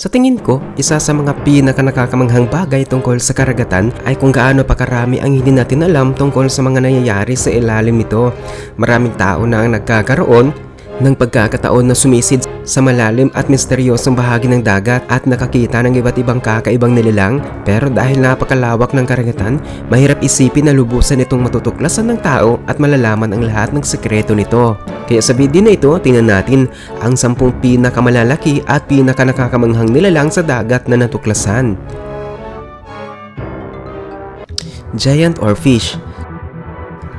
Sa tingin ko, isa sa mga nakakamanghang bagay tungkol sa karagatan ay kung gaano pa karami ang hindi natin alam tungkol sa mga nangyayari sa ilalim nito. Maraming tao na ang nagkakaroon ng pagkakataon na sumisid sa malalim at misteryosong bahagi ng dagat at nakakita ng iba't ibang kakaibang nilalang, pero dahil napakalawak ng karagatan, mahirap isipin na lubusan itong matutuklasan ng tao at malalaman ang lahat ng sekreto nito. Kaya sa video na ito, tingnan natin ang 10 pinakamalalaki at nakakamanghang nilalang sa dagat na natuklasan. Giant Oarfish.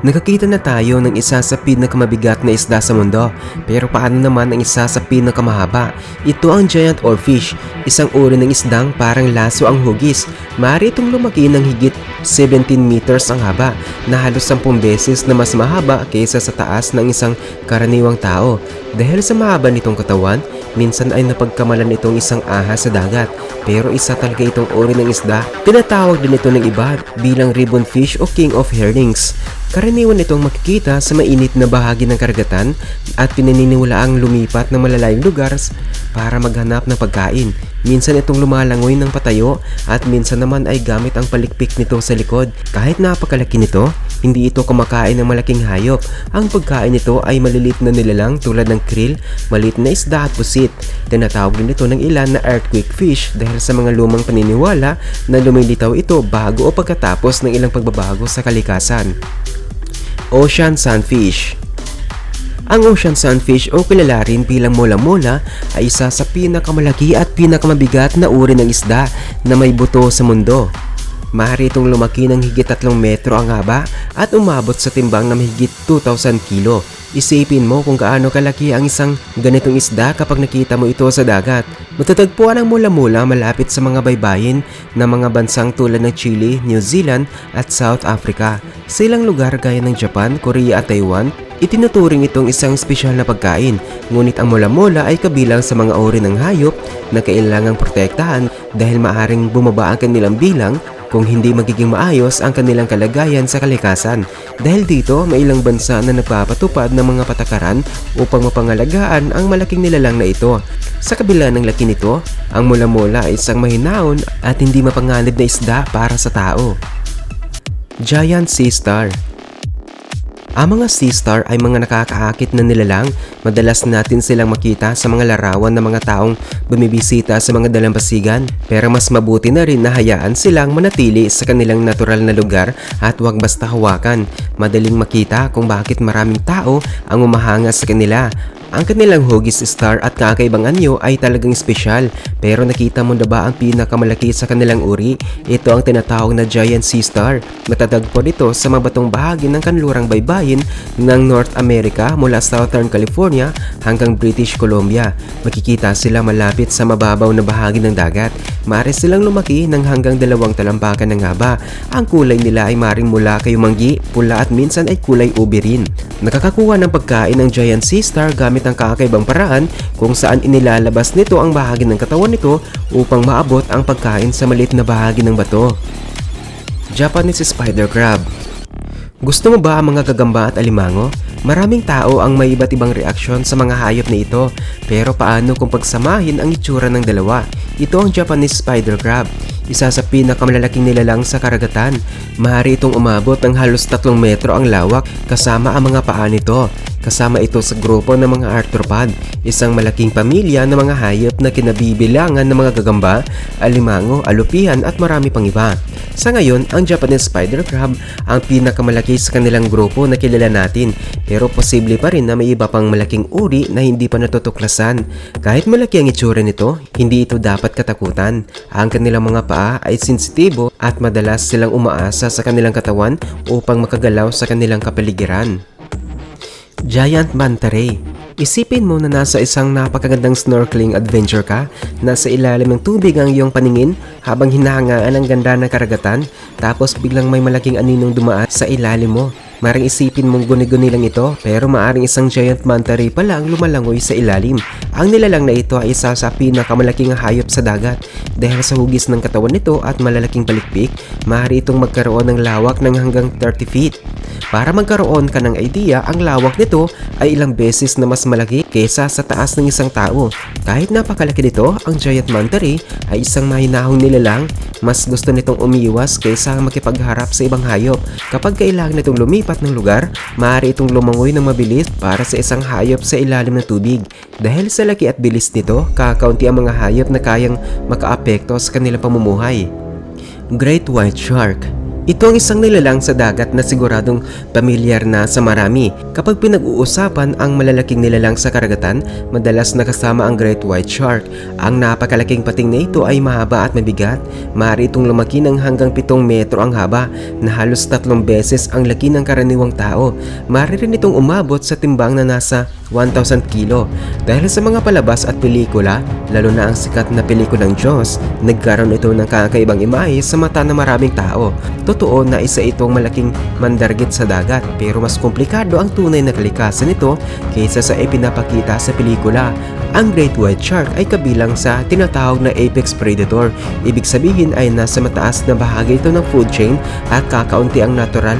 Nakakita na tayo ng isa sa pinakamabigat na isda sa mundo, pero paano naman ang isa sa pinakamahaba? Ito ang Giant Oarfish, isang uri ng isdang parang laso ang hugis. Maaari itong lumaki ng higit 17 meters ang haba, na halos 10 beses na mas mahaba kaysa sa taas ng isang karaniwang tao. Dahil sa mahaba nitong katawan, minsan ay napagkamalan itong isang ahas sa dagat, pero isa talaga itong uri ng isda. Tinatawag din ito ng iba bilang ribbon fish o king of herrings. Karaniwan itong makikita sa mainit na bahagi ng karagatan at pinaniniwalaang lumipat ng malalayong lugar para maghanap ng pagkain. Minsan itong lumalangoy ng patayo at minsan naman ay gamit ang palikpik nito sa likod. Kahit napakalaki nito, hindi ito kumakain ng malaking hayop. Ang pagkain nito ay malilit na nilalang tulad ng krill, maliit na isda at pusit. Tinatawag din ito ng ilan na earthquake fish dahil sa mga lumang paniniwala na lumilitaw ito bago o pagkatapos ng ilang pagbabago sa kalikasan. Ocean Sunfish. Ang ocean sunfish o kilala rin bilang mola-mola ay isa sa pinakamalaki at pinakamabigat na uri ng isda na may buto sa mundo. Maaari itong lumaki ng higit 3 metro ang haba at umabot sa timbang na mahigit 2,000 kilo. Isipin mo kung gaano kalaki ang isang ganitong isda kapag nakita mo ito sa dagat. Matatagpuan ang mola-mola malapit sa mga baybayin ng mga bansang tulad ng Chile, New Zealand at South Africa. Sa ilang lugar gaya ng Japan, Korea at Taiwan, itinuturing itong isang espesyal na pagkain. Ngunit ang mola-mola ay kabilang sa mga uri ng hayop na kailangang protektahan dahil maaring bumaba ang kanilang bilang kung hindi magiging maayos ang kanilang kalagayan sa kalikasan. Dahil dito, may ilang bansa na nagpapatupad ng mga patakaran upang mapangalagaan ang malaking nilalang na ito. Sa kabila ng laki nito, ang mola-mola ay isang mahinaon at hindi mapanganib na isda para sa tao. Giant Sea Star. Ang mga sea star ay mga nakakaakit na nilalang. Madalas natin silang makita sa mga larawan ng mga taong bumibisita sa mga dalampasigan. Pero mas mabuti na rin na hayaan silang manatili sa kanilang natural na lugar at huwag basta hawakan. Madaling makita kung bakit maraming tao ang umahanga sa kanila. Ang kanilang hugis star at kakaibang anyo ay talagang espesyal, pero nakita mo na ba ang pinakamalaki sa kanilang uri? Ito ang tinatawag na Giant Sea Star. Matatagpo nito sa mabatong bahagi ng kanlurang baybayin ng North America mula Southern California hanggang British Columbia. Makikita sila malapit sa mababaw na bahagi ng dagat. Maaari silang lumaki ng hanggang 2 talampakan ng haba. Ang kulay nila ay maaaring mula kay manggi, pula at minsan ay kulay ube rin. Nakakakuha ng pagkain ng Giant Sea Star gamit ang kakaibang paraan kung saan inilalabas nito ang bahagi ng katawan nito upang maabot ang pagkain sa maliit na bahagi ng bato. Japanese Spider Crab. Gusto mo ba ang mga gagamba at alimango? Maraming tao ang may iba't ibang reaksyon sa mga hayop na ito, pero paano kung pagsamahin ang itsura ng dalawa? Ito ang Japanese Spider Crab, isa sa pinakamalalaking nilalang sa karagatan. Maaari itong umabot ng halos 3 metro ang lawak kasama ang mga paa nito. Kasama ito sa grupo ng mga arthropod, isang malaking pamilya ng mga hayop na kinabibilangan ng mga gagamba, alimango, alupihan at marami pang iba. Sa ngayon, ang Japanese Spider Crab ang pinakamalaki sa kanilang grupo na kilala natin, pero posible pa rin na may iba pang malaking uri na hindi pa natutuklasan. Kahit malaki ang itsura nito, hindi ito dapat katakutan. Ang kanilang mga paa ay sensitibo at madalas silang umaasa sa kanilang katawan upang makagalaw sa kanilang kapaligiran. Giant Manta Ray. Isipin mo na nasa isang napakagandang snorkeling adventure ka, nasa ilalim ng tubig ang iyong paningin habang hinahangaan ang ganda ng karagatan, tapos biglang may malaking aninong dumaan sa ilalim mo. Maring isipin mong guni-guni lang ito, pero maaring isang giant manta ray pala ang lumalangoy sa ilalim. Ang nilalang na ito ay isa sa pinakamalaking hayop sa dagat. Dahil sa hugis ng katawan nito at malalaking palikpik, maaari itong magkaroon ng lawak ng hanggang 30 feet. Para magkaroon ka ng idea, ang lawak nito ay ilang beses na mas malaki kaysa sa taas ng isang tao. Kahit napakalaki nito, ang giant manta ray ay isang mahinahong nilalang. Mas gusto nitong umiwas kaysa makipagharap sa ibang hayop. Kapag kailangan nitong lumipat ng lugar, maaari itong lumangoy ng mabilis para sa isang hayop sa ilalim ng tubig. Dahil sa laki at bilis nito, kakaunti ang mga hayop na kayang makaapekto sa kanilang pamumuhay. Great White Shark. Ito ang isang nilalang sa dagat na siguradong pamilyar na sa marami. Kapag pinag-uusapan ang malalaking nilalang sa karagatan, madalas nakasama ang Great White Shark. Ang napakalaking pating na ito ay mahaba at mabigat. Maaari itong lumaki ng hanggang 7 metro ang haba, na halos 3 beses ang laki ng karaniwang tao. Maaari rin itong umabot sa timbang na nasa 1,000 kilo. Dahil sa mga palabas at pelikula, lalo na ang sikat na pelikulang Jaws, nagkaroon ito ng kakaibang imahe sa mata ng maraming tao. Totoo na isa itong malaking mandargit sa dagat, pero mas komplikado ang tunay na kalikasan nito kaysa sa ipinapakita sa pelikula. Ang Great White Shark ay kabilang sa tinatawag na apex predator. Ibig sabihin ay nasa mataas na bahagi ito ng food chain at kakaunti ang natural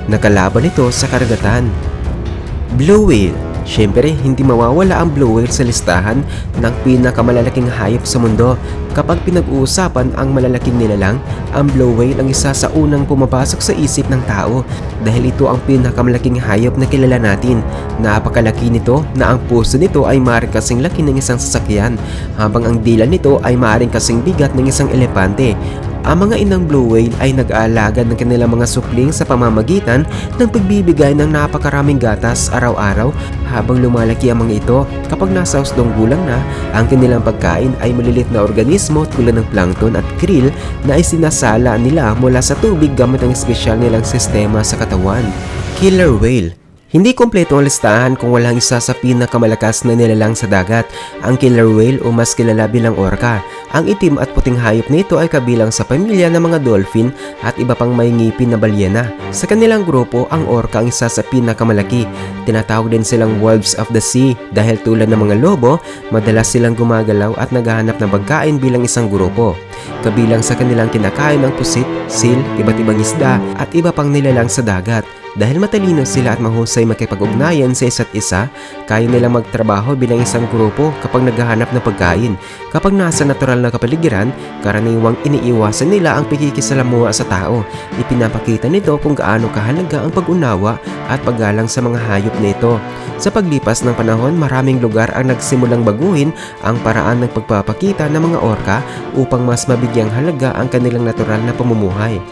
na kalaban nito sa karagatan. Blue whale. Siyempre, hindi mawawala ang blue whale sa listahan ng pinakamalalaking hayop sa mundo. Kapag pinag-uusapan ang malalaking nilalang, ang blue whale ang isa sa unang pumapasok sa isip ng tao dahil ito ang pinakamalaking hayop na kilala natin. Napakalaki nito na ang puso nito ay maaaring kasing laki ng isang sasakyan, habang ang dila nito ay maaaring kasing bigat ng isang elepante. Ang mga inang blue whale ay nag-aalaga ng kanilang mga supling sa pamamagitan ng pagbibigay ng napakaraming gatas araw-araw habang lumalaki ang mga ito. Kapag nasa hustong gulang na, ang kanilang pagkain ay malilit na organismo tulad ng plankton at krill na isinasala nila mula sa tubig gamit ang espesyal nilang sistema sa katawan. Killer whale. Hindi kompleto ang listahan kung walang isa sa pinakamalakas na nilalang sa dagat, ang killer whale o mas kilala bilang orca. Ang itim at puting hayop na ito ay kabilang sa pamilya ng mga dolphin at iba pang may ngipin na balyena. Sa kanilang grupo, ang orca ang isa sa pinakamalaki. Tinatawag din silang wolves of the sea dahil tulad ng mga lobo, madalas silang gumagalaw at naghahanap ng pagkain bilang isang grupo. Kabilang sa kanilang kinakain ang pusit, seal, iba't ibang isda at iba pang nilalang sa dagat. Dahil matalino sila at mahusay makipag-ugnayan sa isa't isa, kaya nilang magtrabaho bilang isang grupo kapag naghahanap ng pagkain. Kapag nasa natural na kapaligiran, karaniwang iniiwasan nila ang pakikisalamuha sa tao. Ipinapakita nito kung gaano kahalaga ang pag-unawa at paggalang sa mga hayop na ito. Sa paglipas ng panahon, maraming lugar ang nagsimulang baguhin ang paraan ng pagpapakita ng mga orca upang mas mabigyang halaga ang kanilang natural na pamumuhay.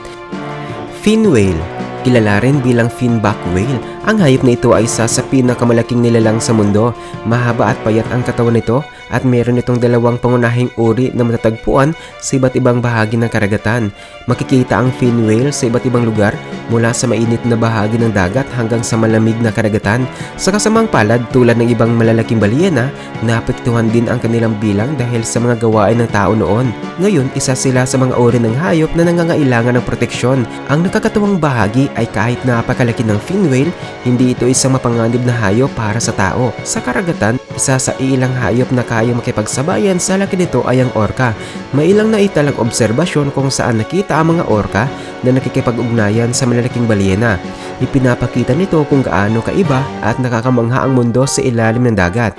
Fin whale. Kilala rin bilang finback whale. Ang hayop na ito ay isa sa pinakamalaking nilalang sa mundo. Mahaba at payat ang katawan nito at meron itong dalawang pangunahing uri na matatagpuan sa iba't ibang bahagi ng karagatan. Makikita ang fin whale sa iba't ibang lugar mula sa mainit na bahagi ng dagat hanggang sa malamig na karagatan. Sa kasamang palad, tulad ng ibang malalaking balyena, naapektuhan din ang kanilang bilang dahil sa mga gawain ng tao noon. Ngayon, isa sila sa mga uri ng hayop na nangangailangan ng proteksyon. Ang nakakatuwang bahagi ay kahit napakalaki ng fin whale, hindi ito isang mapanganib na hayop para sa tao. Sa karagatan, isa sa ilang hayop na kayang makipagsabayan sa laki nito ay ang orca. May ilang naitalang obserbasyon kung saan nakita ang mga orca na nakikipag-ugnayan sa malalaking balyena. Ipinapakita nito kung gaano kaiba at nakakamangha ang mundo sa ilalim ng dagat.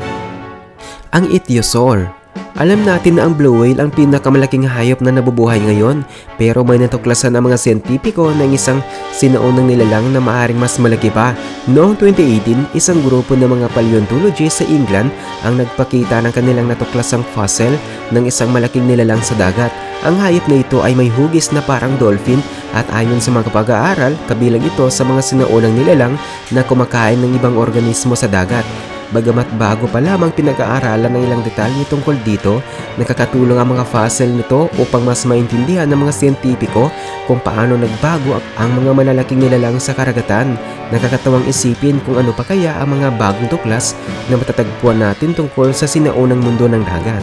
Ang ichthyosaur. Alam natin na ang blue whale ang pinakamalaking hayop na nabubuhay ngayon, pero may natuklasan ang mga siyentipiko ng isang sinaunang nilalang na maaaring mas malaki pa. Noong 2018, isang grupo ng mga paleontologists sa England ang nagpakita ng kanilang natuklasang fossil ng isang malaking nilalang sa dagat. Ang hayop na ito ay may hugis na parang dolphin at ayon sa mga pag-aaral, kabilang ito sa mga sinaunang nilalang na kumakain ng ibang organismo sa dagat. Bagamat bago pa lamang pinag-aaralan ng ilang detalye tungkol dito, nakakatulong ang mga fossil nito upang mas maintindihan ng mga siyentipiko kung paano nagbago ang mga malalaking nilalang sa karagatan. Nakakatawang isipin kung ano pa kaya ang mga bagong tuklas na matatagpuan natin tungkol sa sinaunang mundo ng dagat.